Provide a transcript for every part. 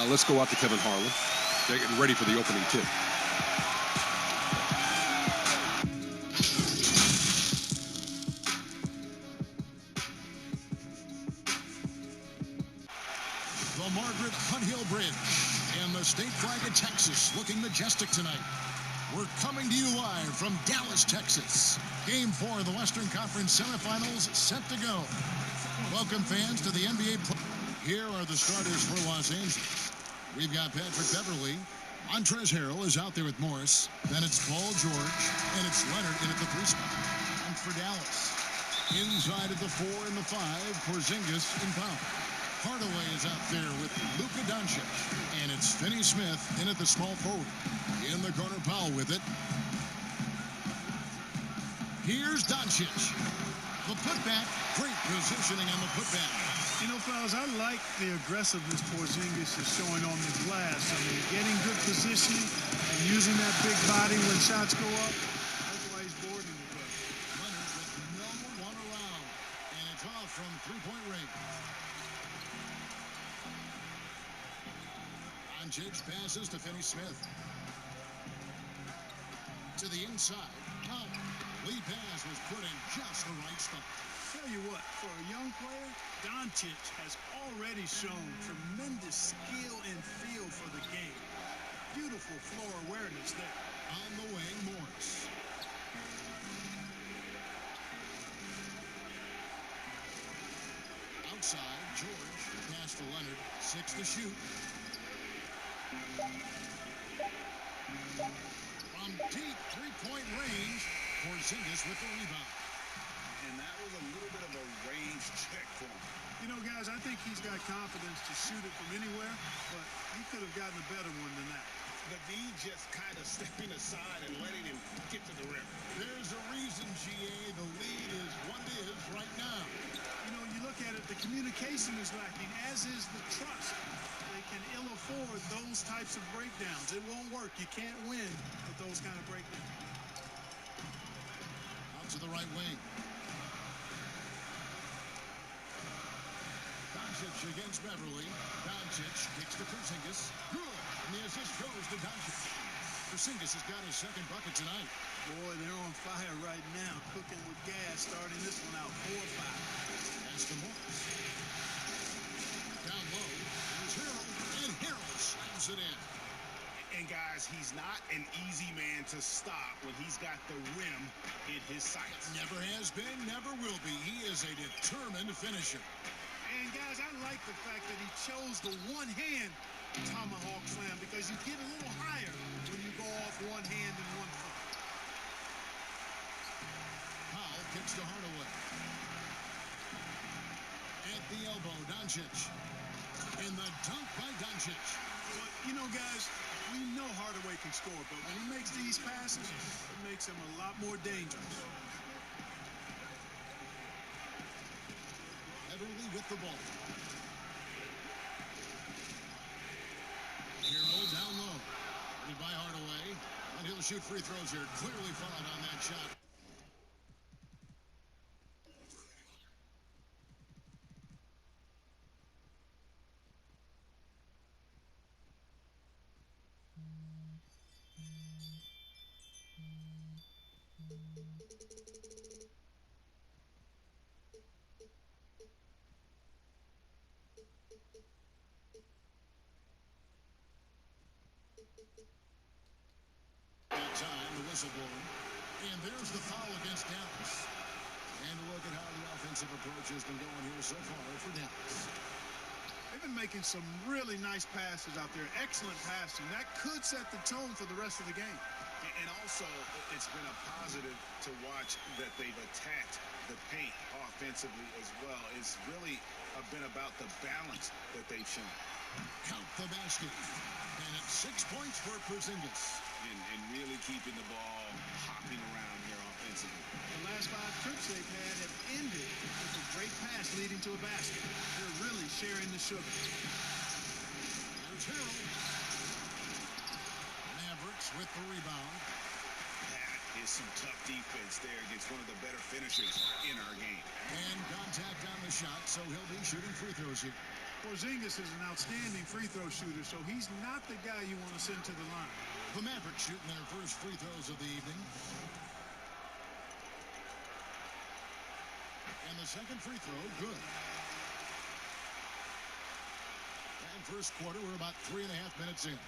Let's go out to Kevin Harlan. They're getting ready for the opening tip. The Margaret Hunt-Hill Bridge and the state flag of Texas looking majestic tonight. We're coming to you live from Dallas, Texas. Game 4 of the Western Conference semifinals set to go. Welcome, fans, to the NBA. Here are the starters for Los Angeles. We've got Patrick Beverley. Montrezl Harrell is out there with Morris. Then it's Paul George, and it's Leonard in at the 3 spot. And for Dallas, inside at the 4 and the 5, Porzingis and Powell. Hardaway is out there with Luka Doncic, and it's Finney-Smith in at the small forward. In the corner, Powell with it. Here's Doncic. The putback, great positioning on the putback. You know, fellas, I like the aggressiveness Porzingis is showing on the glass. I mean, getting good positioning and using that big body when shots go up. That's why he's boarding the play. Leonard with no one around, and it's off from three-point range. Doncic passes to Finney-Smith. To the inside. Powell. Lead pass was put in just the right spot. Tell you what, for a young player, Doncic has already shown tremendous skill and feel for the game. Beautiful floor awareness there. On the wing, Morris. Outside, George. Pass to Leonard. 6 to shoot. From deep three-point range, Porzingis with the rebound. And that was a little bit of a range check for him. You know, guys, I think he's got confidence to shoot it from anywhere, but he could have gotten a better one than that. The D just kind of stepping aside and letting him get to the rim. There's a reason, GA, the lead is what it is right now. You know, you look at it, the communication is lacking, as is the trust. They can ill afford those types of breakdowns. It won't work. You can't win with those kind of breakdowns. Out to the right wing. Doncic against Beverley. Doncic kicks to Porzingis. Good. And the assist goes to Doncic. Porzingis has got his second bucket tonight. Boy, they're on fire right now, cooking with gas, starting this one out 4-5. That's to Morris. Down low. Here's Harrell. And Harrell slams it in. And guys, he's not an easy man to stop when he's got the rim in his sights. Never has been, never will be. He is a determined finisher. And guys, I like the fact that he chose the one-hand tomahawk slam because you get a little higher when you go off one hand and one foot. Powell kicks to Hardaway. At the elbow, Doncic. And the dunk by Doncic. Well, you know, guys, we know Hardaway can score, but when he makes these passes, it makes him a lot more dangerous. Beverley with the ball. Harrell down low. Headed by Hardaway. And he'll shoot free throws here. Clearly fouled on that shot. Time, the whistle blowing. And there's the foul against Dallas. And look at how the offensive approach has been going here so far for Dallas. They've been making some really nice passes out there. Excellent passing. That could set the tone for the rest of the game. And also, it's been a positive to watch that they've attacked the paint offensively as well. It's really been about the balance that they've shown. Count the basket. And it's 6 points for Porzingis. And really keeping the ball hopping around here offensively. The last 5 trips they've had have ended with a great pass leading to a basket. They're really sharing the sugar. There's Harrell. Mavericks with the rebound. That is some tough defense there against one of the better finishers in our game. And contact on the shot, so he'll be shooting free throws here. Porzingis is an outstanding free throw shooter, so he's not the guy you want to send to the line. The Mavericks shooting their first free throws of the evening. And the second free throw, good. And first quarter, we're about 3.5 minutes in.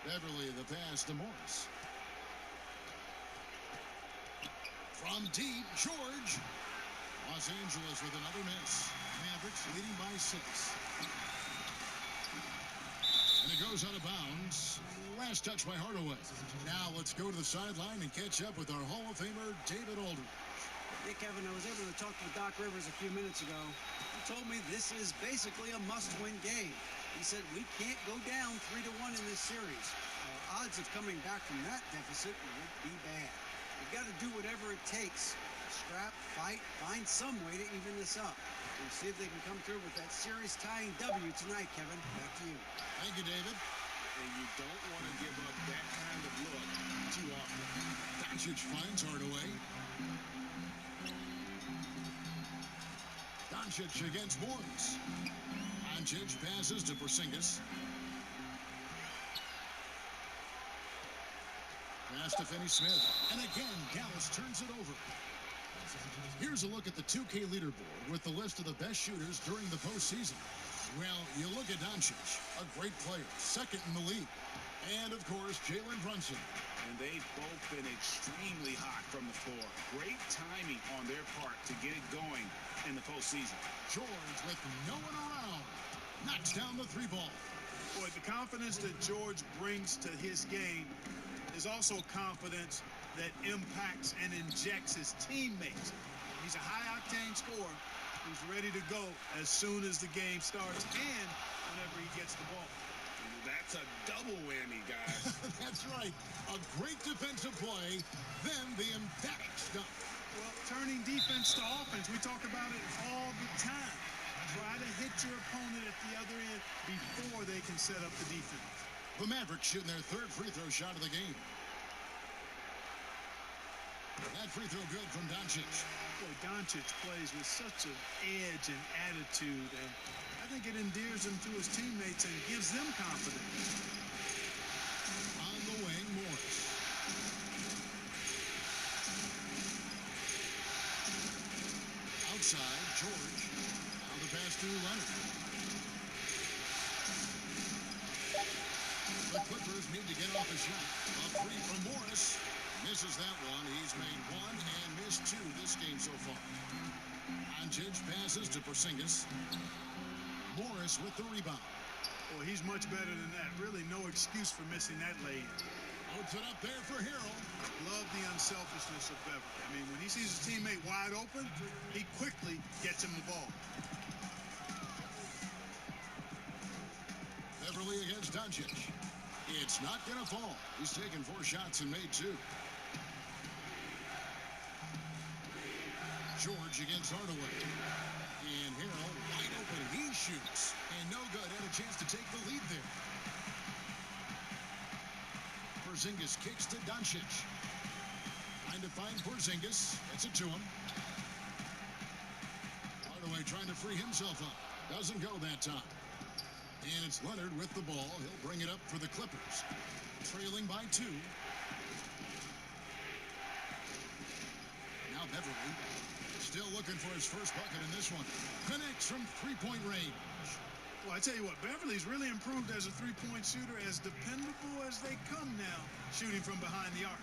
Beverly, the pass to Morris. From deep, George. Los Angeles with another miss. Mavericks leading by 6. And it goes out of bounds. Last touch by Hardaway. Now let's go to the sideline and catch up with our Hall of Famer, David Aldridge. Hey, Kevin, I was able to talk to Doc Rivers a few minutes ago. He told me this is basically a must-win game. He said we can't go down 3-1 in this series. Our odds of coming back from that deficit would be bad. We've got to do whatever it takes. Scrap, fight, find some way to even this up. We'll see if they can come through with that series-tying W tonight, Kevin. Back to you. Thank you, David. And you don't want to give up that kind of look too often. Doncic finds Hardaway. Doncic against Morris. Doncic passes to Porzingis. Pass to Finney-Smith. And again, Dallas turns it over. Here's a look at the 2K leaderboard with the list of the best shooters during the postseason. Well, you look at Doncic, a great player, second in the league. And, of course, Jalen Brunson. And they've both been extremely hot from the floor. Great timing on their part to get it going in the postseason. George with no one around. Knocks down the 3-ball. Boy, the confidence that George brings to his game is also confidence that impacts and injects his teammates. He's a high-octane scorer who's ready to go as soon as the game starts and whenever he gets the ball. That's a double whammy, guys. That's right. A great defensive play, then the emphatic stuff. Well, turning defense to offense, we talk about it all the time. Try to hit your opponent at the other end before they can set up the defense. The Mavericks shooting their third free throw shot of the game. That free throw good from Doncic. Boy, Doncic plays with such an edge and attitude, and I think it endears him to his teammates and gives them confidence. On the wing, Morris. Outside, George. Now the pass to Leonard. The Clippers need to get off a shot. A three from Morris. Misses that one. He's made 1 and missed 2 this game so far. Doncic passes to Porzingis. Morris with the rebound. Well, he's much better than that. Really no excuse for missing that lay-in. Puts it up there for Hero. Love the unselfishness of Beverly. I mean, when he sees his teammate wide open, he quickly gets him the ball. Beverly against Doncic. It's not going to fall. He's taken 4 shots and made 2. George against Hardaway. And Harrell wide open. He shoots. And no good. Had a chance to take the lead there. Porzingis kicks to Doncic. Trying to find Porzingis. Gets it to him. Hardaway trying to free himself up. Doesn't go that time. And it's Leonard with the ball. He'll bring it up for the Clippers. Trailing by 2. Now Beverly. Still looking for his first bucket in this one. Connects from 3-point range. Well, I tell you what, Beverly's really improved as a three-point shooter, as dependable as they come now, shooting from behind the arc.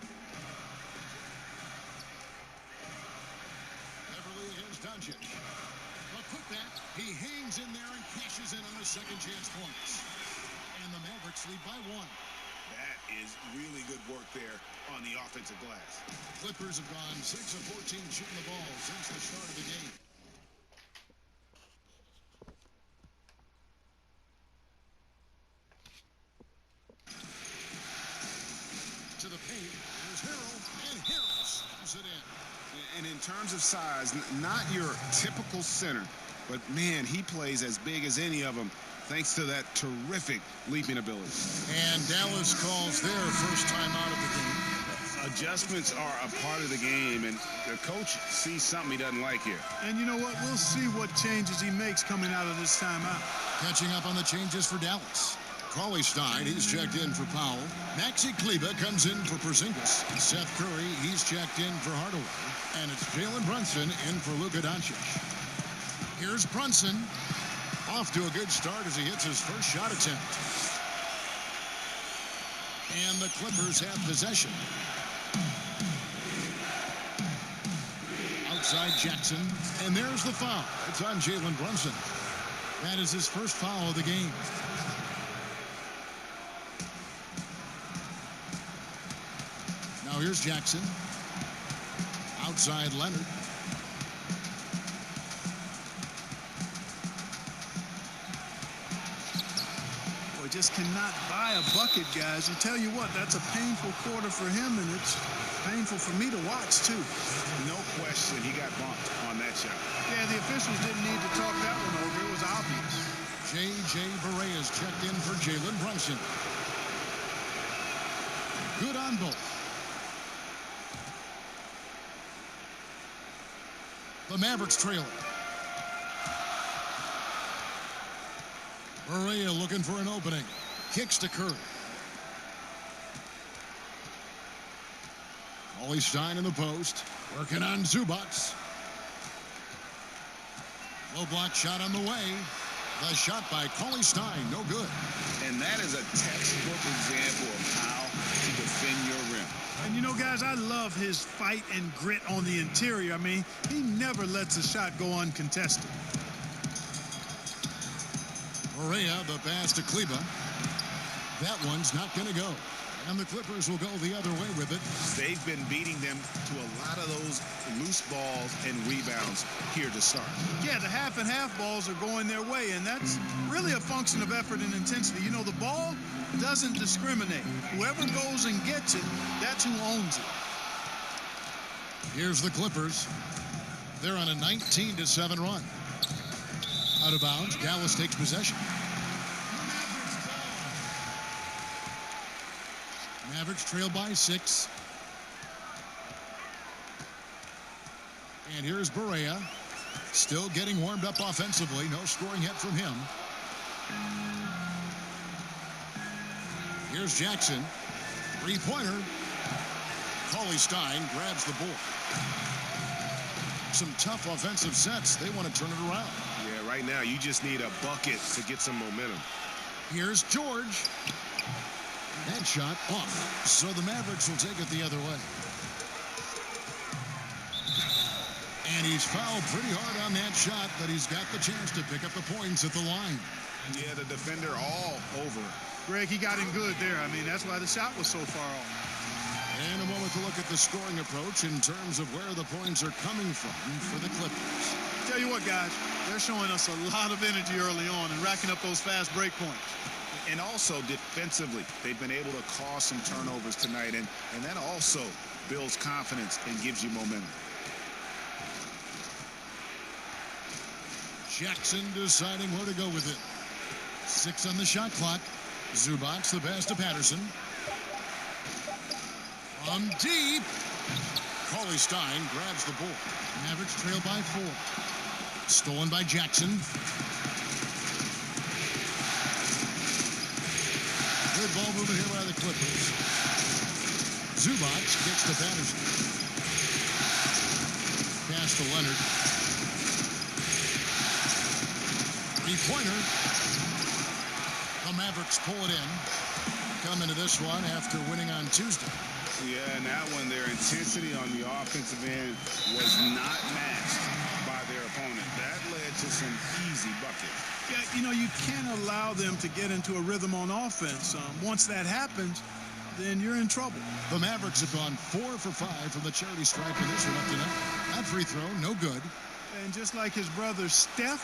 Beverly against Doncic. A putback. He hangs in there and cashes in on the second chance points. And the Mavericks lead by 1. That is really good work there on the offensive glass. Clippers have gone 6 of 14 shooting the ball since the start of the game. To the paint, there's Harrell, and Harrell slams it in. And in terms of size, not your typical center, but man, he plays as big as any of them, thanks to that terrific leaping ability. And Dallas calls their first time out of the game. A Adjustments are a part of the game, and the coach sees something he doesn't like here. And you know what? We'll see what changes he makes coming out of this timeout. Catching up on the changes for Dallas. Cauley Stein, he's checked in for Powell. Maxi Kleber comes in for Porzingis. Seth Curry, he's checked in for Hardaway. And it's Jalen Brunson in for Luka Doncic. Here's Brunson. Off to a good start as he hits his first shot attempt. And the Clippers have possession. Outside Jackson. And there's the foul. It's on Jalen Brunson. That is his first foul of the game. Now here's Jackson. Outside Leonard. Boy, just cannot buy a bucket, guys. I tell you what, that's a painful quarter for him, and it's painful for me to watch, too. No question he got bumped on that shot. Yeah, the officials didn't need to talk that one over. It was obvious. J.J. Barea is checked in for Jalen Brunson. Good on both. The Mavericks trailing. Barea looking for an opening. Kicks to Curry. Cauley Stein in the post. Working on Zubac. Low block shot on the way. The shot by Cauley Stein, no good. And that is a textbook example of how to defend your rim. And you know, guys, I love his fight and grit on the interior. I mean, he never lets a shot go uncontested. Barea, the pass to Kleber. That one's not going to go. And the Clippers will go the other way with it. They've been beating them to a lot of those loose balls and rebounds here to start. Yeah, the half and half balls are going their way, and that's really a function of effort and intensity. You know, the ball doesn't discriminate. Whoever goes and gets it, that's who owns it. Here's the Clippers. They're on a 19-7 run. Out of bounds, Dallas takes possession. Mavericks trail by 6. And here's Barea. Still getting warmed up offensively. No scoring yet from him. Here's Jackson. Three-pointer. Cauley Stein grabs the board. Some tough offensive sets. They want to turn it around. Yeah, right now you just need a bucket to get some momentum. Here's George. That shot off. So the Mavericks will take it the other way. And he's fouled pretty hard on that shot, but he's got the chance to pick up the points at the line. Yeah, the defender all over. Greg, he got in good there. I mean, that's why the shot was so far off. And a moment to look at the scoring approach in terms of where the points are coming from for the Clippers. Tell you what, guys, they're showing us a lot of energy early on and racking up those fast break points. And also defensively, they've been able to cause some turnovers tonight, and that also builds confidence and gives you momentum. Jackson deciding where to go with it. 6 on the shot clock. Zubac, the pass to Patterson. From deep. Cauley Stein grabs the board. Mavericks trail by 4. Stolen by Jackson. Good ball movement here by the Clippers. Zubac kicks to Patterson. Pass to Leonard. Three-pointer. The Mavericks pull it in. Come into this one after winning on Tuesday. Yeah, and that one, their intensity on the offensive end was not matched by their opponent. That led to some easy buckets. Yeah, you know, you can't allow them to get into a rhythm on offense. Once that happens, then you're in trouble. The Mavericks have gone 4 for 5 from the charity stripe in this one up tonight. That free throw, no good. And just like his brother Seth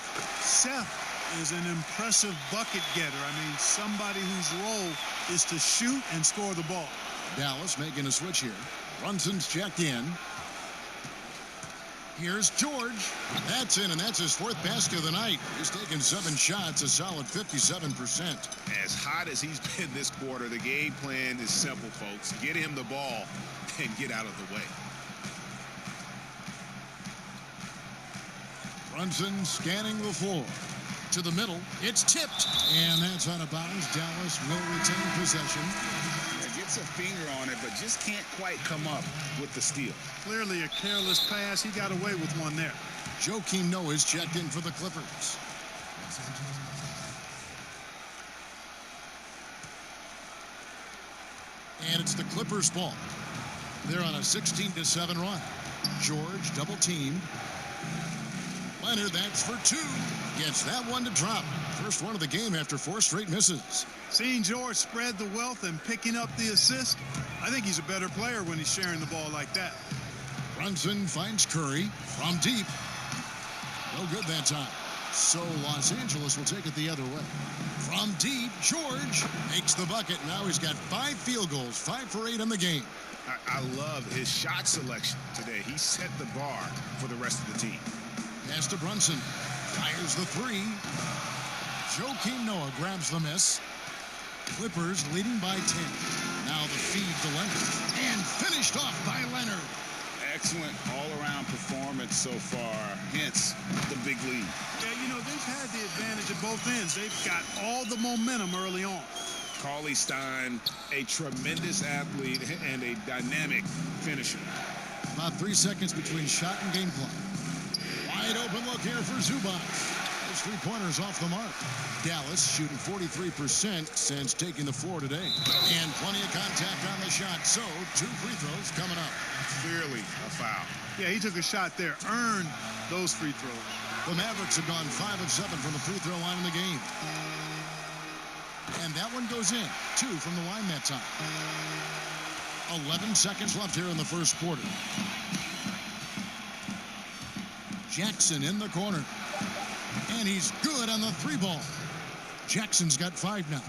is an impressive bucket getter. I mean, somebody whose role is to shoot and score the ball. Dallas making a switch here. Brunson's checked in. Here's George. That's in, and that's his 4th basket of the night. He's taken 7 shots, a solid 57%. As hot as he's been this quarter, the game plan is simple, folks. Get him the ball and get out of the way. Brunson scanning the floor. To the middle. It's tipped. And that's out of bounds. Dallas will retain possession. Gets a finger on it, but just can't quite come up with the steal. Clearly a careless pass. He got away with one there. Joakim Noah's checked in for the Clippers. And it's the Clippers' ball. They're on a 16-7 run. George double teamed. Leonard, that's for 2. Gets that one to drop. First one of the game after 4 straight misses. Seeing George spread the wealth and picking up the assist, I think he's a better player when he's sharing the ball like that. Brunson finds Curry from deep. No good that time. So Los Angeles will take it the other way. From deep, George makes the bucket. Now he's got 5 field goals, 5 for 8 in the game. I love his shot selection today. He set the bar for the rest of the team. Pass to Brunson. Fires the 3. Joakim Noah grabs the miss. Clippers leading by 10. Now the feed to Leonard. And finished off by Leonard. Excellent all-around performance so far, hence the big lead. Yeah, you know, they've had the advantage at both ends. They've got all the momentum early on. Cauley Stein, a tremendous athlete and a dynamic finisher. About 3 seconds between shot and game clock. Wide open look here for Zubac. Those 3-pointers off the mark. Dallas shooting 43% since taking the floor today. And plenty of contact on the shot. So 2 free throws coming up. Clearly a foul. Yeah, he took a shot there, earned those free throws. The Mavericks have gone 5 of 7 from the free throw line in the game. And that one goes in. 2 from the line that time. 11 seconds left here in the first quarter. Jackson in the corner. And he's good on the 3-ball. Jackson's got 5 now.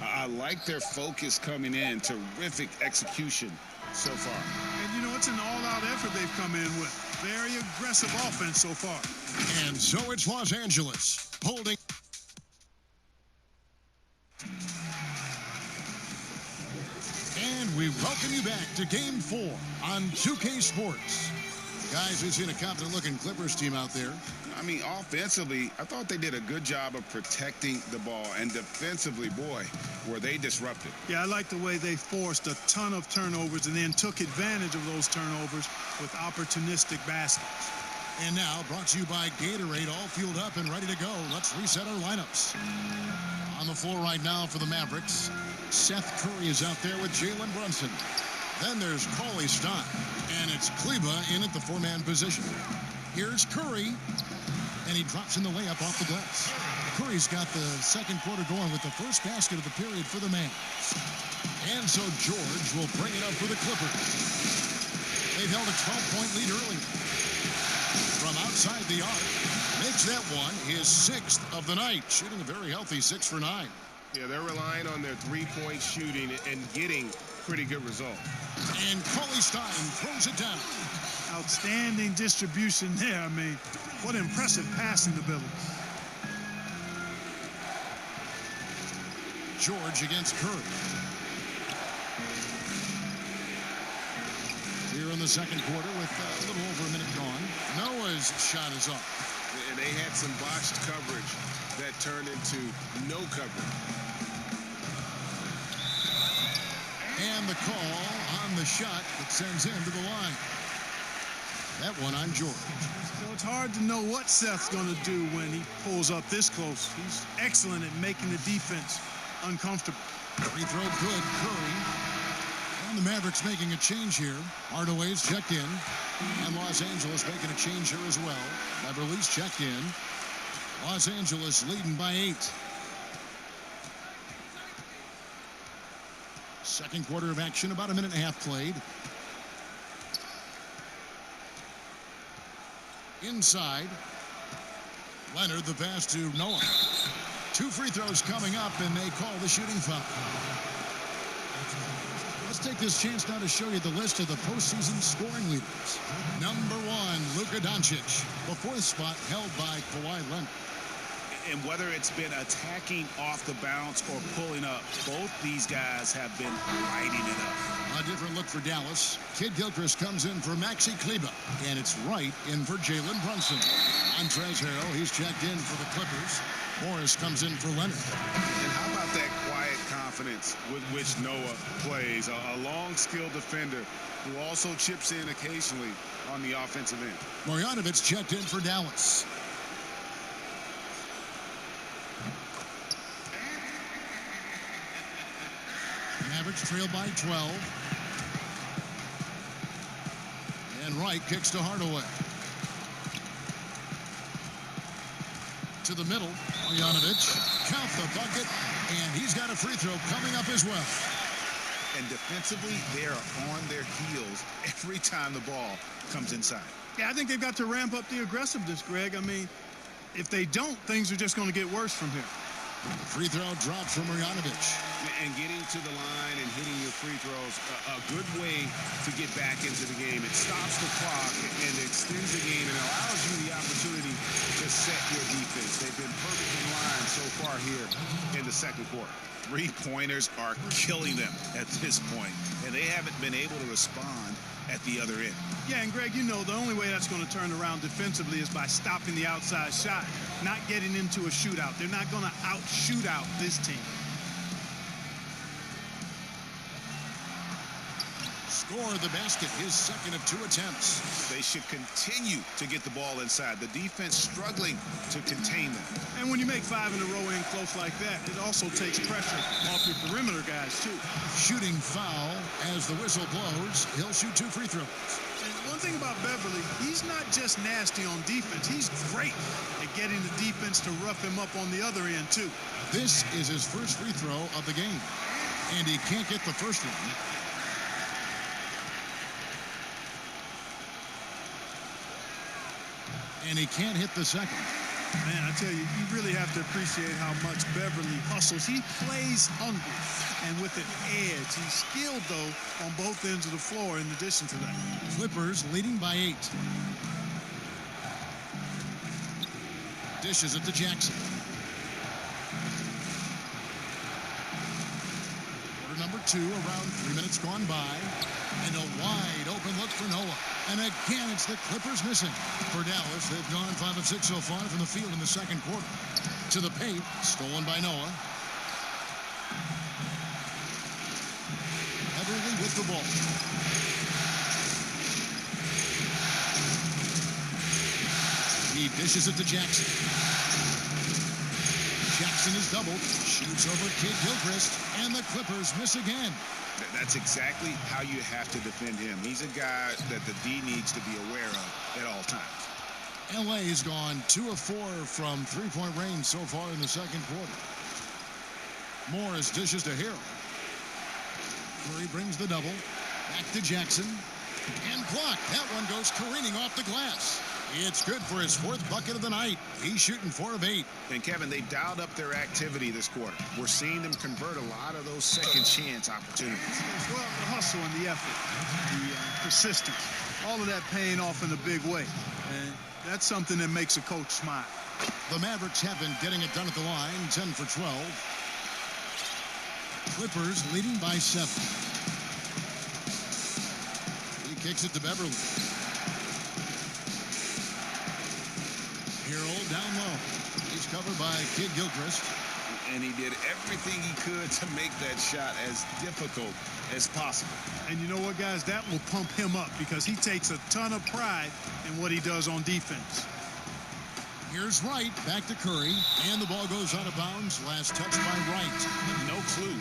I like their focus coming in. Terrific execution so far. And, you know, it's an all-out effort they've come in with. Very aggressive offense so far. And so it's Los Angeles holding. And we welcome you back to Game 4 on 2K Sports. Guys, we've seen a confident-looking Clippers team out there. I mean, offensively, I thought they did a good job of protecting the ball. And defensively, boy, were they disruptive. Yeah, I like the way they forced a ton of turnovers and then took advantage of those turnovers with opportunistic baskets. And now, brought to you by Gatorade, all fueled up and ready to go. Let's reset our lineups. On the floor right now for the Mavericks, Seth Curry is out there with Jalen Brunson. Then there's Cauley Stein, and it's Kleba in at the 4-man position. Here's Curry, and he drops in the layup off the glass. Curry's got the second quarter going with the first basket of the period for the Mavs. And so George will bring it up for the Clippers. They've held a 12-point lead early. From outside the arc, makes that one his 6th of the night, shooting a very healthy 6 for 9. Yeah, they're relying on their 3-point shooting and getting pretty good results. And Cauley Stein throws it down. Outstanding distribution there. I mean, what impressive passing ability. George against Curry. Here in the second quarter with a little over a minute gone. Noah's shot is up. And they had some botched coverage that turned into no coverage. And the call on the shot that sends him to the line. That one on George. So it's hard to know what Seth's going to do when he pulls up this close. He's excellent at making the defense uncomfortable. Free throw good, Curry. And the Mavericks making a change here. Hardaway's checked in. And Los Angeles making a change here as well. Beverly's checked in. Los Angeles leading by 8. Second quarter of action, about a minute and a half played. Inside. Leonard, the pass to Noah. 2 free throws coming up, and they call the shooting foul. Let's take this chance now to show you the list of the postseason scoring leaders. Number 1, Luka Doncic. The 4th spot held by Kawhi Leonard. And whether it's been attacking off the bounce or pulling up, both these guys have been lighting it up. A different look for Dallas. Kid Gilchrist comes in for Maxi Kleber, and it's Wright in for Jalen Brunson. Montrezl Harrell, he's checked in for the Clippers. Morris comes in for Leonard. And how about that quiet confidence with which Noah plays? A long, skilled defender who also chips in occasionally on the offensive end. Marjanovic checked in for Dallas. Mavericks trail by 12. And Wright kicks to Hardaway. To the middle, Marjanovic. Count the bucket, and he's got a free throw coming up as well. And defensively, they are on their heels every time the ball comes inside. Yeah, I think they've got to ramp up the aggressiveness, Greg. I mean, if they don't, things are just going to get worse from here. Free throw drops from Marjanovic. And getting to the line and hitting your free throws, a good way to get back into the game. It stops the clock and extends the game and allows you the opportunity to set your defense. They've been perfect in line so far here in the second quarter. Three-pointers are killing them at this point, and they haven't been able to respond at the other end. Yeah, and Greg, you know, the only way that's going to turn around defensively is by stopping the outside shot, not getting into a shootout. They're not going to out-shoot out this team. Score the basket, his second of 2 attempts. They should continue to get the ball inside. The defense struggling to contain them. And when you make 5 in a row in close like that, it also takes pressure off your perimeter guys, too. Shooting foul as the whistle blows. He'll shoot 2 free throws. And one thing about Beverly, he's not just nasty on defense. He's great at getting the defense to rough him up on the other end, too. This is his first free throw of the game. And he can't get the first one. And he can't hit the second. Man, I tell you, you really have to appreciate how much Beverly hustles. He plays hungry and with an edge. He's skilled, though, on both ends of the floor in addition to that. Clippers leading by 8. Dishes it to Jackson. Quarter number 2, around 3 minutes gone by. And a wide open look for Noah. And again, it's the Clippers missing. For Dallas, they've gone 5 of 6 so far from the field in the second quarter. To the paint, stolen by Noah. Beverly with the ball. He dishes it to Jackson. Jackson is doubled, shoots over Kid Gilchrist, and the Clippers miss again. That's exactly how you have to defend him. He's a guy that the D needs to be aware of at all times. LA has gone 2 of 4 from 3-point range so far in the second quarter. Morris dishes to Harrell. Curry brings the double. Back to Jackson. And blocked. That one goes careening off the glass. It's good for his 4th bucket of the night. He's shooting 4 of 8. And Kevin, they dialed up their activity this quarter. We're seeing them convert a lot of those second chance opportunities. Well, the hustle and the effort, the persistence, all of that paying off in a big way. And that's something that makes a coach smile. The Mavericks have been getting it done at the line, 10 for 12. Clippers leading by 7. He kicks it to Beverly. Harrell down low. He's covered by Kid Gilchrist. And he did everything he could to make that shot as difficult as possible. And you know what, guys? That will pump him up because he takes a ton of pride in what he does on defense. Here's Wright, back to Curry, and the ball goes out of bounds. Last touch by Wright. No clue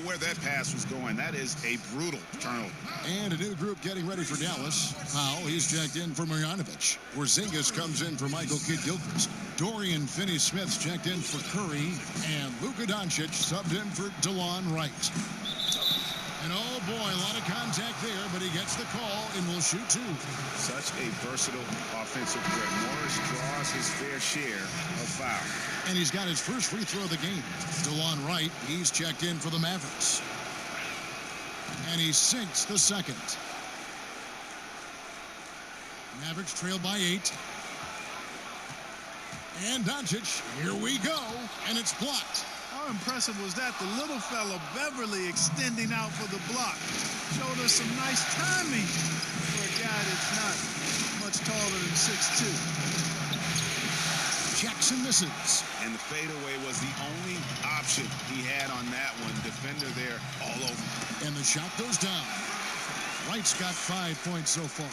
where that pass was going. That is a brutal turnover. And a new group getting ready for Dallas. Powell, he's checked in for Marjanovic. Porzingis comes in for Michael Kidd-Gilchrist. Dorian Finney-Smith's checked in for Curry, and Luka Doncic subbed in for DeLon Wright. And oh boy, a lot of contact there, but he gets the call and will shoot 2. Such a versatile offensive threat. Morris draws his fair share of fouls. And he's got his first free throw of the game. DeLon Wright, he's checked in for the Mavericks. And he sinks the second. Mavericks trail by 8. And Doncic, here we go, and it's blocked. How impressive was that? The little fella, Beverly, extending out for the block. Showed us some nice timing for a guy that's not much taller than 6'2". Jackson misses. And the fadeaway was the only option he had on that one. Defender there all over. And the shot goes down. Wright's got 5 points so far.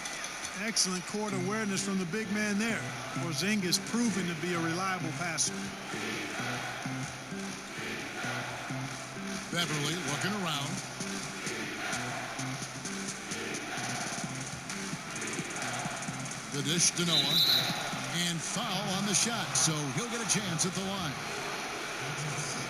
Excellent court awareness from the big man there. Porzingis proving to be a reliable passer. Beverly looking around. The dish to Noah. And foul on the shot, so he'll get a chance at the line.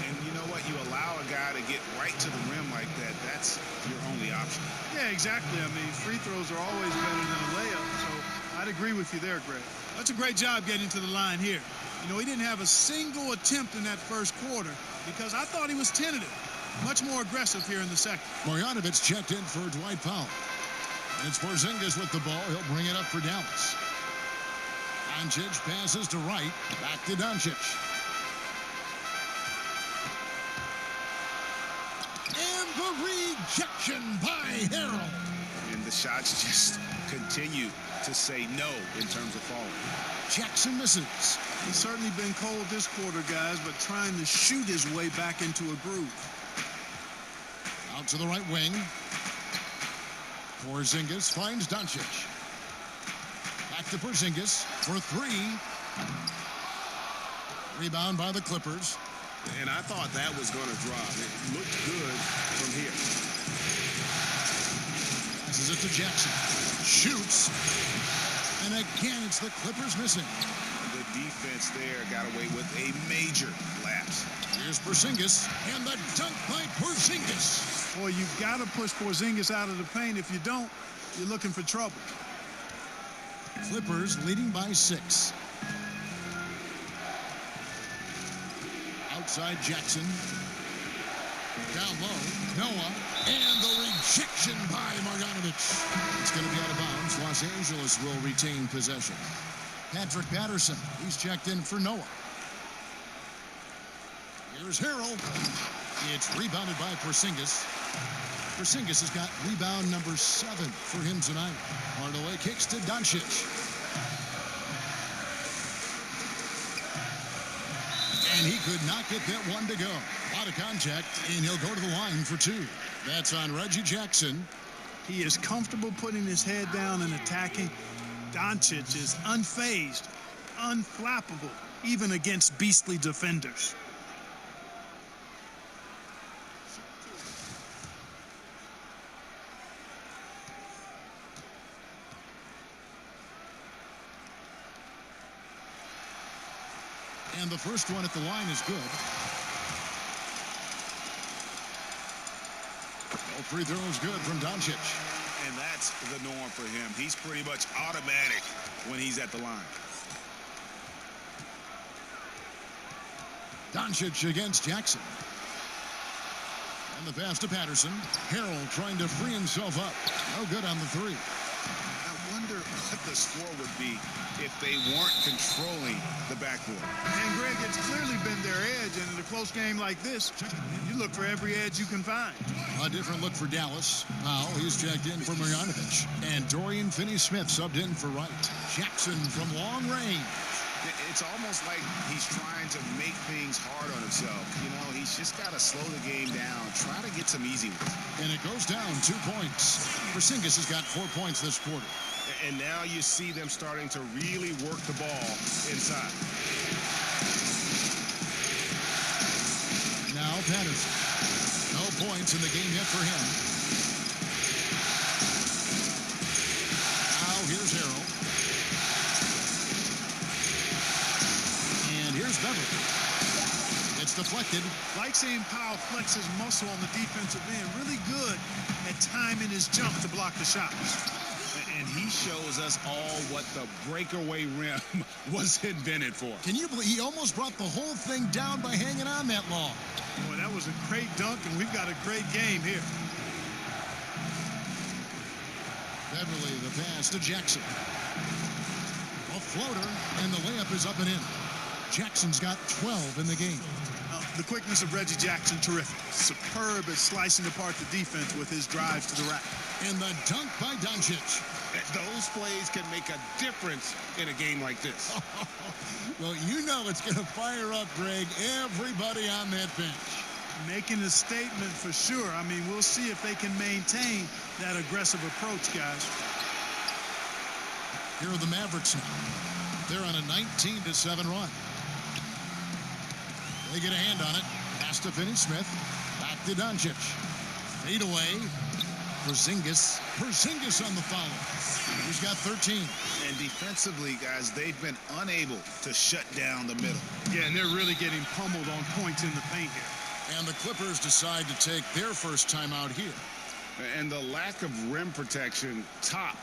And you know what? You allow a guy to get right to the rim like that. That's your only option. Yeah, exactly. I mean, free throws are always better than a layup, so I'd agree with you there, Greg. That's a great job getting to the line here. You know, he didn't have a single attempt in that first quarter because I thought he was tentative. Much more aggressive here in the second. Marjanovic checked in for Dwight Powell. And it's Porzingis with the ball. He'll bring it up for Dallas. Doncic passes to Wright. Back to Doncic. And the rejection by Harrell. And the shots just continue to say no in terms of falling. Jackson misses. He's certainly been cold this quarter, guys, but trying to shoot his way back into a groove. Out to the right wing. Porzingis finds Doncic. Back to Porzingis for 3. Rebound by the Clippers. And I thought that was going to drop. It looked good from here. Passes it to Jackson. Shoots. And again, it's the Clippers missing. The defense there got away with a major lapse. Here's Porzingis, and the dunk by Porzingis. Boy, you've got to push Porzingis out of the paint. If you don't, you're looking for trouble. Clippers leading by 6. Outside Jackson. Down low, Noah, and the rejection by Marjanovic. It's going to be out of bounds. Los Angeles will retain possession. Patrick Patterson, he's checked in for Noah. Here's Harrell. It's rebounded by Porzingis. Porzingis has got rebound number 7 for him tonight. Hardaway kicks to Doncic. And he could not get that one to go. A lot of contact, and he'll go to the line for 2. That's on Reggie Jackson. He is comfortable putting his head down and attacking. Doncic is unfazed, unflappable, even against beastly defenders. And the first one at the line is good. No free throws good from Doncic. And that's the norm for him. He's pretty much automatic when he's at the line. Doncic against Jackson. And the pass to Patterson. Harrell trying to free himself up. No good on the 3. I wonder what the score would be if they weren't controlling the backboard. And Greg, it's clearly been their edge, and in a close game like this, you look for every edge you can find. A different look for Dallas. Powell, he's checked in for Marjanovic. And Dorian Finney-Smith subbed in for Wright. Jackson from long range. It's almost like he's trying to make things hard on himself. You know, he's just got to slow the game down, try to get some easy ones. And it goes down 2 points. Porzingis has got 4 points this quarter. And now you see them starting to really work the ball inside. Now Patterson. No points in the game yet for him. Now here's Harrell. And here's Beverly. It's deflected. Like seeing Powell flex his muscle on the defensive end. Really good at timing his jump to block the shots. And he shows us all what the breakaway rim was invented for. Can you believe he almost brought the whole thing down by hanging on that long? Boy, that was a great dunk, and we've got a great game here. Beverly, the pass to Jackson. A floater, and the layup is up and in. Jackson's got 12 in the game. The quickness of Reggie Jackson, terrific. Superb at slicing apart the defense with his drives to the rack. And the dunk by Doncic. Those plays can make a difference in a game like this. Well, you know it's going to fire up, Greg, everybody on that bench. Making a statement for sure. I mean, we'll see if they can maintain that aggressive approach, guys. Here are the Mavericks now. They're on a 19-7 run. They get a hand on it. Pass to Finney-Smith. Back to Doncic. Fade away. Porzingis. Porzingis on the follow. He's got 13. And defensively, guys, they've been unable to shut down the middle. Yeah, and they're really getting pummeled on points in the paint here. And the Clippers decide to take their first timeout here. And the lack of rim protection, top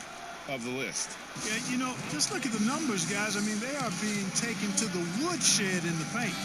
of the list. Yeah, you know, just look at the numbers, guys. I mean, they are being taken to the woodshed in the paint.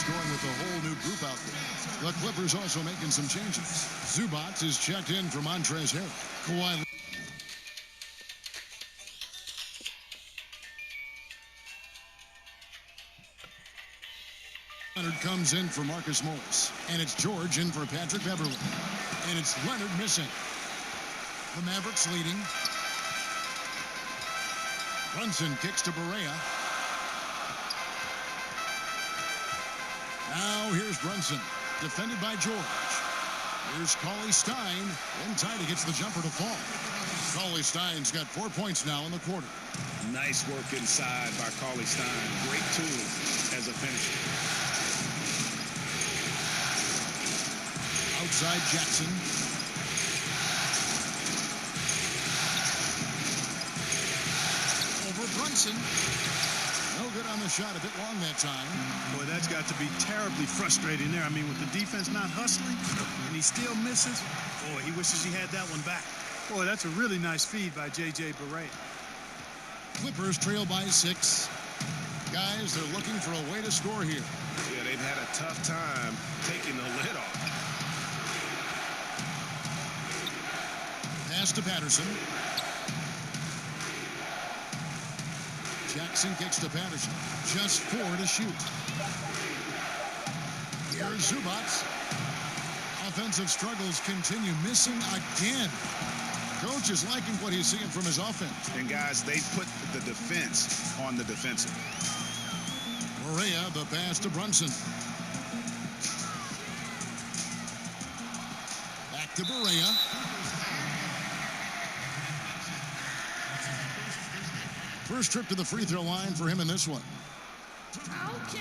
Going with a whole new group out there. The Clippers also making some changes. Zubac is checked in for Montrezl Harrell. Kawhi Leonard comes in for Marcus Morris. And it's George in for Patrick Beverly. And it's Leonard missing. The Mavericks leading. Brunson kicks to Barea. Now here's Brunson, defended by George. Here's Cauley-Stein. In tight, he gets the jumper to fall. Cauley-Stein's got 4 points now in the quarter. Nice work inside by Cauley-Stein. Great tool as a finisher. Outside Jackson. Over Brunson. No good on the shot, a bit long that time. Boy, that's got to be terribly frustrating there. I mean, with the defense not hustling and he still misses, boy, he wishes he had that one back. Boy, that's a really nice feed by J.J. Barea. Clippers trail by 6. Guys, they're looking for a way to score here. Yeah, they've had a tough time taking the lid off. Pass to Patterson. Jackson kicks to Patterson. Just 4 to shoot. Here's Zubac. Offensive struggles continue. Missing again. Coach is liking what he's seeing from his offense. And guys, they put the defense on the defensive. Barea, the pass to Brunson. Back to Barea. First trip to the free throw line for him in this one. Okay.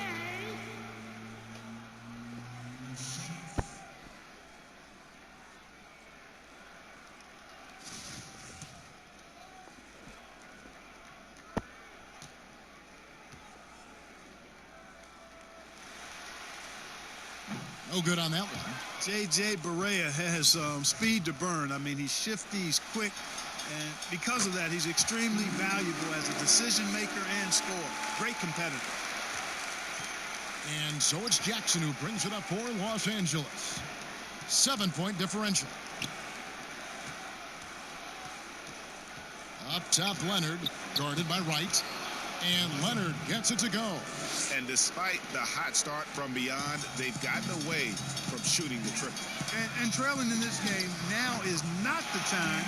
No good on that one. J.J. Barea has speed to burn. I mean, he's shifty, he's quick. And because of that, he's extremely valuable as a decision maker and scorer. Great competitor. And so it's Jackson who brings it up for Los Angeles. 7-point differential. Up top, Leonard, guarded by Wright. And Leonard gets it to go. And despite the hot start from beyond, they've gotten away from shooting the triple. And trailing in this game, now is not the time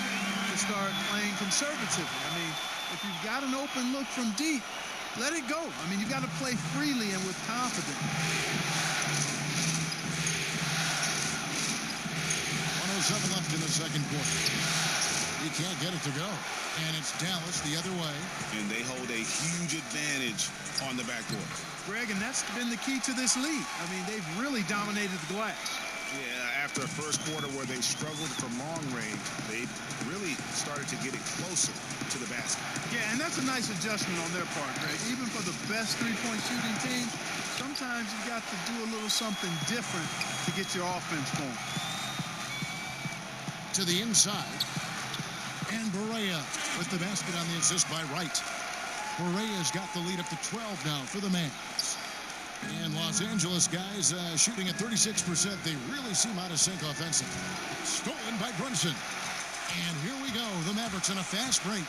to start playing conservatively. I mean, if you've got an open look from deep, let it go. I mean, you've got to play freely and with confidence. 1:07 left in the second quarter. He can't get it to go. And it's Dallas the other way. And they hold a huge advantage on the backboard. Greg, and that's been the key to this lead. I mean, they've really dominated the glass. Yeah, after a first quarter where they struggled from long range, they really started to get it closer to the basket. Yeah, and that's a nice adjustment on their part, Greg. Even for the best three-point shooting team, sometimes you got to do a little something different to get your offense going. To the inside. And Barea with the basket on the assist by Wright. Barea's got the lead up to 12 now for the Mavs. And Los Angeles guys shooting at 36%. They really seem out of sync offensively. Stolen by Brunson. And here we go. The Mavericks on a fast break.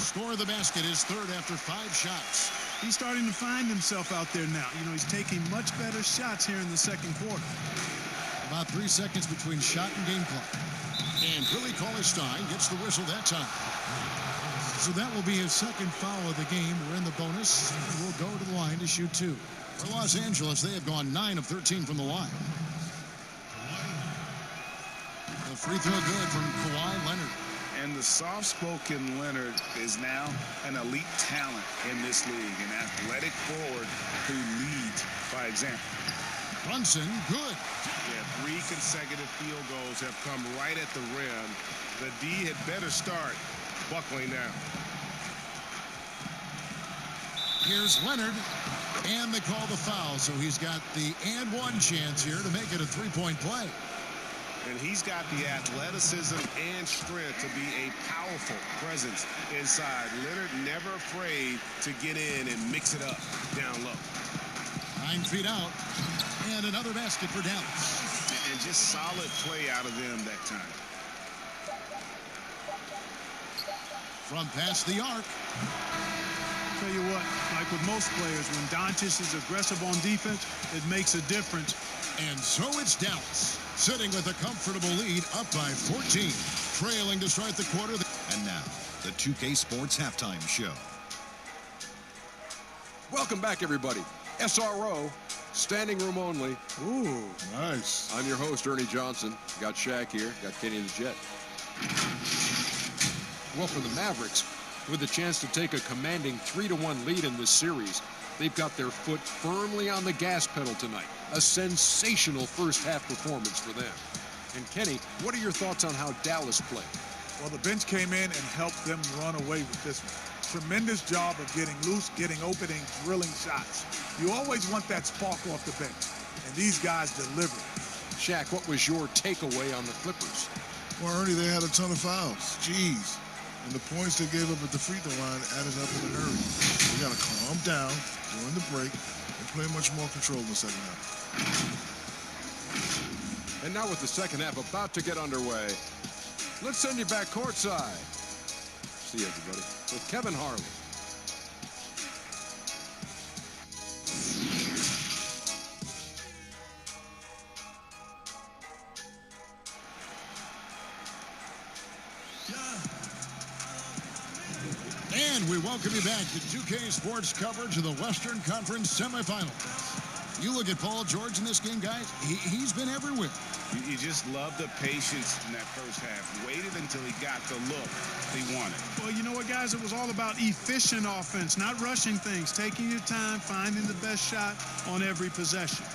Score of the basket is third after 5 shots. He's starting to find himself out there now. You know, he's taking much better shots here in the second quarter. About 3 seconds between shot and game clock. And Billy Cauley-Stein gets the whistle that time. So that will be his second foul of the game. We're in the bonus. We'll go to the line to shoot 2. For Los Angeles, they have gone 9 of 13 from the line. The free throw good from Kawhi Leonard. And the soft-spoken Leonard is now an elite talent in this league, an athletic forward who leads by example. Brunson, good. Yeah, 3 consecutive field goals have come right at the rim. The D had better start buckling down. Here's Leonard, and they call the foul, so he's got the and one chance here to make it a 3-point play. And he's got the athleticism and strength to be a powerful presence inside. Leonard never afraid to get in and mix it up down low. 9 feet out, and another basket for Dallas. And just solid play out of them that time. From past the arc. Tell you what, like with most players, when Doncic is aggressive on defense, it makes a difference. And so it's Dallas, sitting with a comfortable lead, up by 14, trailing to start the quarter. And now, the 2K Sports Halftime Show. Welcome back, everybody. SRO, standing room only. Ooh, nice. I'm your host, Ernie Johnson. Got Shaq here. Got Kenny the Jet. Well, for the Mavericks, with a chance to take a commanding 3-1 lead in this series, they've got their foot firmly on the gas pedal tonight. A sensational first-half performance for them. And Kenny, what are your thoughts on how Dallas played? Well, the bench came in and helped them run away with this one. Tremendous job of getting loose, getting open, and drilling shots. You always want that spark off the bench, and these guys delivered. Shaq, what was your takeaway on the Clippers? Well, Ernie, they had a ton of fouls. Jeez. And the points they gave up at the free throw line added up in a hurry. We got to calm down during the break and play much more control in the second half. And now with the second half about to get underway, let's send you back courtside. See you, everybody, with Kevin Harlan. And we welcome you back to 2K Sports coverage of the Western Conference semifinals. You look at Paul George in this game, guys. He's been everywhere. You just love the patience in that first half. Waited until he got the look he wanted. Well, you know what, guys? It was all about efficient offense, not rushing things, taking your time, finding the best shot on every possession.